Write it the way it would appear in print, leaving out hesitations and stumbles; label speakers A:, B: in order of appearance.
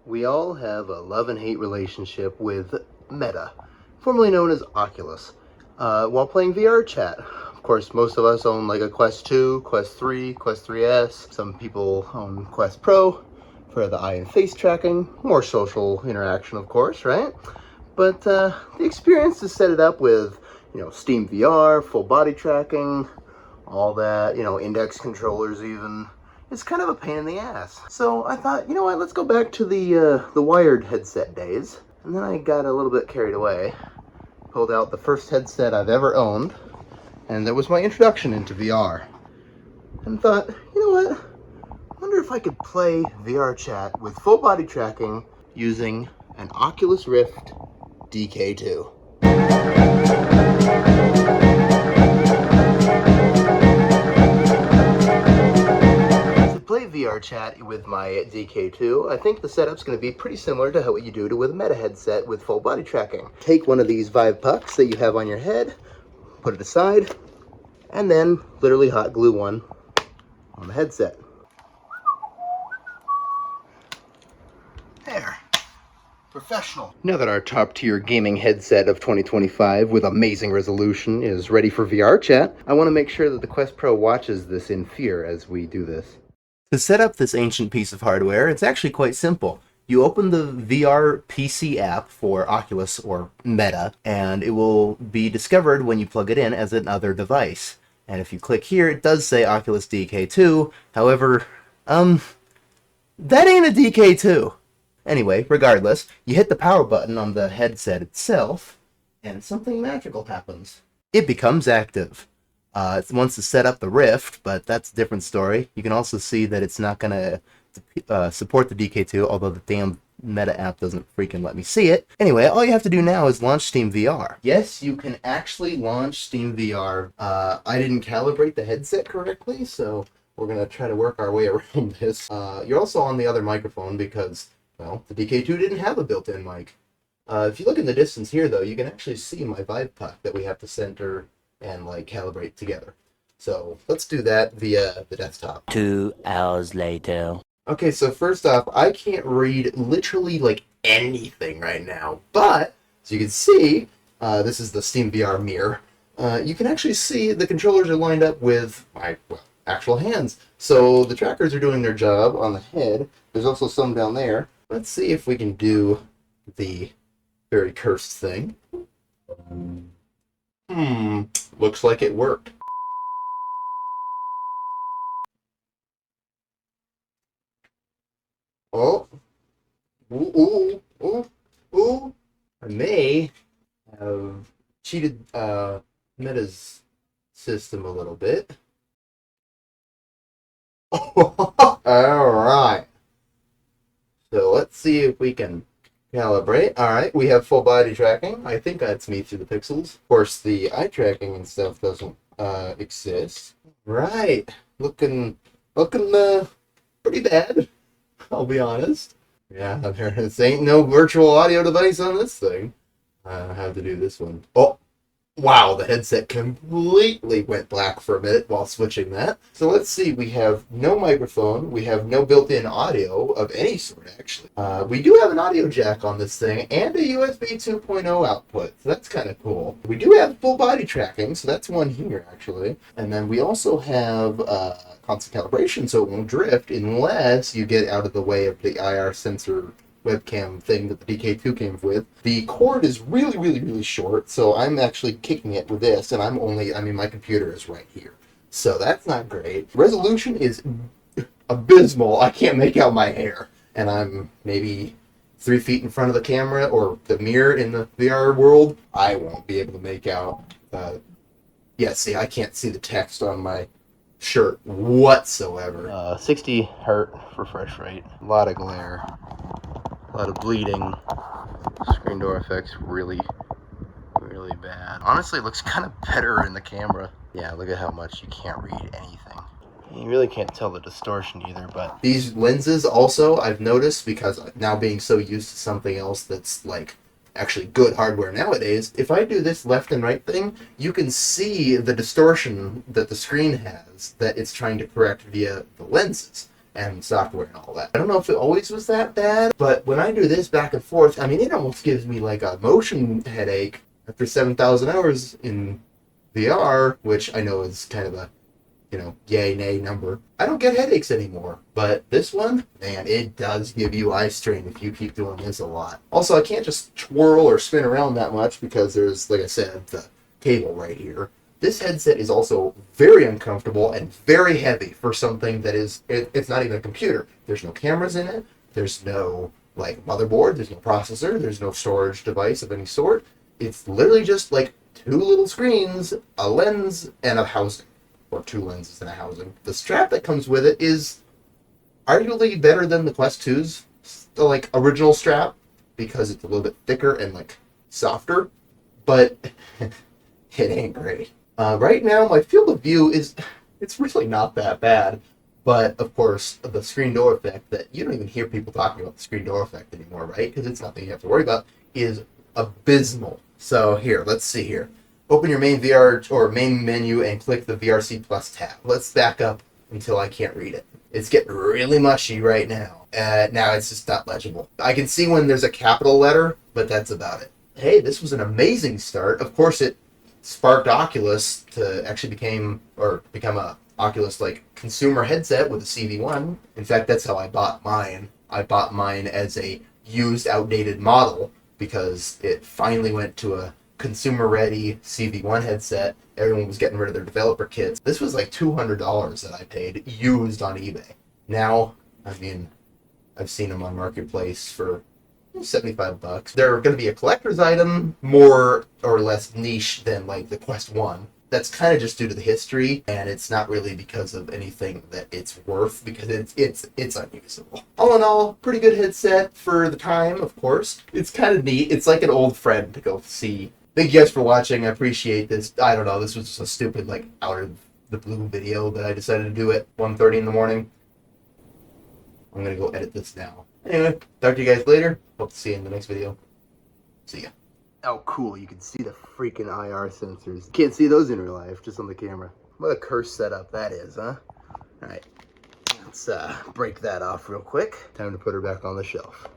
A: We all have a love and hate relationship with Meta, formerly known as Oculus, while playing VRChat. Of course, most of us own like a Quest 2, Quest 3, Quest 3S. Some people own Quest Pro for the eye and face tracking. More social interaction, of course, right? But the experience to set it up with, Steam VR, full body tracking, all that, index controllers even. It's kind of a pain in the ass. So I thought, you know what, let's go back to the wired headset days. And then I got a little bit carried away. Pulled out the first headset I've ever owned, and that was my introduction into VR. And thought, you know what, I wonder if I could play VRChat with full body tracking using an Oculus Rift DK2. Play VRChat with my DK2, I think the setup's going to be pretty similar to what you do with a Meta headset with full body tracking. Take one of these Vive pucks that you have on your head, put it aside, and then literally hot glue one on the headset. There. Professional. Now that our top tier gaming headset of 2025 with amazing resolution is ready for VRChat, I want to make sure that the Quest Pro watches this in fear as we do this. To set up this ancient piece of hardware, it's actually quite simple. You open the VR PC app for Oculus or Meta, and it will be discovered when you plug it in as another device. And if you click here, it does say Oculus DK2. However, that ain't a DK2. Anyway, regardless, you hit the power button on the headset itself, and something magical happens. It becomes active. It wants to set up the Rift, but that's a different story. You can also see that it's not going to support the DK2, although the damn Meta app doesn't freaking let me see it. Anyway, all you have to do now is launch Steam VR. Yes, you can actually launch Steam VR. I didn't calibrate the headset correctly, so we're going to try to work our way around this. You're also on the other microphone because, well, the DK2 didn't have a built-in mic. If you look in the distance here, though, you can actually see my Vive puck that we have to center and calibrate together. So let's do that via the desktop.
B: 2 hours later.
A: Okay, so first off, I can't read literally anything right now, but as you can see, this is the Steam VR mirror. You can actually see the controllers are lined up with my actual hands. So the trackers are doing their job on the head. There's also some down there. Let's see if we can do the very cursed thing. Looks like it worked. Oh. Ooh. I may have cheated Meta's system a little bit. Alright. So let's see if we can calibrate. Alright, we have full body tracking. I think that's me through the pixels. Of course, the eye tracking and stuff doesn't exist. Right. Looking pretty bad, I'll be honest. Yeah, there ain't no virtual audio device on this thing. I have to do this one. Oh, wow, the headset completely went black for a minute while switching that. So let's see, we have no microphone, we have no built-in audio of any sort, actually. We do have an audio jack on this thing, and a USB 2.0 output, so that's kind of cool. We do have full body tracking, so that's one here, actually. And then we also have constant calibration, so it won't drift unless you get out of the way of the IR sensor webcam thing that the DK2 came with. The cord is really short, so I'm actually kicking it with this, and my computer is right here. So that's not great. Resolution is abysmal. I can't make out my hair. And I'm maybe 3 feet in front of the camera or the mirror in the VR world. I won't be able to make out. See, I can't see the text on my shirt whatsoever. 60 hertz refresh rate. A lot of glare. A lot of bleeding. Screen door effects really bad. Honestly, it looks kind of better in the camera. Yeah, look at how much you can't read anything. You really can't tell the distortion either, but these lenses also, I've noticed, because now being so used to something else that's actually good hardware nowadays, if I do this left and right thing, you can see the distortion that the screen has that it's trying to correct via the lenses. and software and all that. I don't know if it always was that bad, but when I do this back and forth, I mean, it almost gives me like a motion headache after 7,000 hours in VR, which I know is kind of a, yay, nay number. I don't get headaches anymore, but this one, man, it does give you eye strain if you keep doing this a lot. Also, I can't just twirl or spin around that much because there's, like I said, the cable right here. This headset is also very uncomfortable and very heavy for something that is, it's not even a computer. There's no cameras in it. There's no, like, motherboard. There's no processor. There's no storage device of any sort. It's literally just, like, two little screens, a lens, and a housing. Or two lenses and a housing. The strap that comes with it is arguably better than the Quest 2's, the, like, original strap, because it's a little bit thicker and, like, softer. But it ain't great. Right now, my field of view it's really not that bad. But, of course, the screen door effect that you don't even hear people talking about the screen door effect anymore, right? Because it's nothing you have to worry about, is abysmal. So here, let's see here. Open your main VR or main menu and click the VRC Plus tab. Let's back up until I can't read it. It's getting really mushy right now. Now it's just not legible. I can see when there's a capital letter, but that's about it. Hey, this was an amazing start. Of course, it sparked Oculus to actually become a Oculus like consumer headset with a CV1. In fact, that's how I bought mine. I bought mine as a used, outdated model because it finally went to a consumer-ready CV1 headset. Everyone was getting rid of their developer kits. This was like $200 that I paid used on eBay. Now, I mean, I've seen them on Marketplace for $75. They're going to be a collector's item, more or less niche than like the Quest 1. That's kind of just due to the history, and it's not really because of anything that it's worth, because it's unusable. All in all, pretty good headset for the time, of course. It's kind of neat. It's like an old friend to go see. Thank you guys for watching. I appreciate this. I don't know, this was just a stupid, like, out of the blue video that I decided to do at 1:30 in the morning. I'm going to go edit this now. Anyway, talk to you guys later. Hope to see you in the next video. See ya. Oh, cool. You can see the freaking IR sensors. Can't see those in real life, just on the camera. What a curse setup that is, huh? Alright. Let's break that off real quick. Time to put her back on the shelf.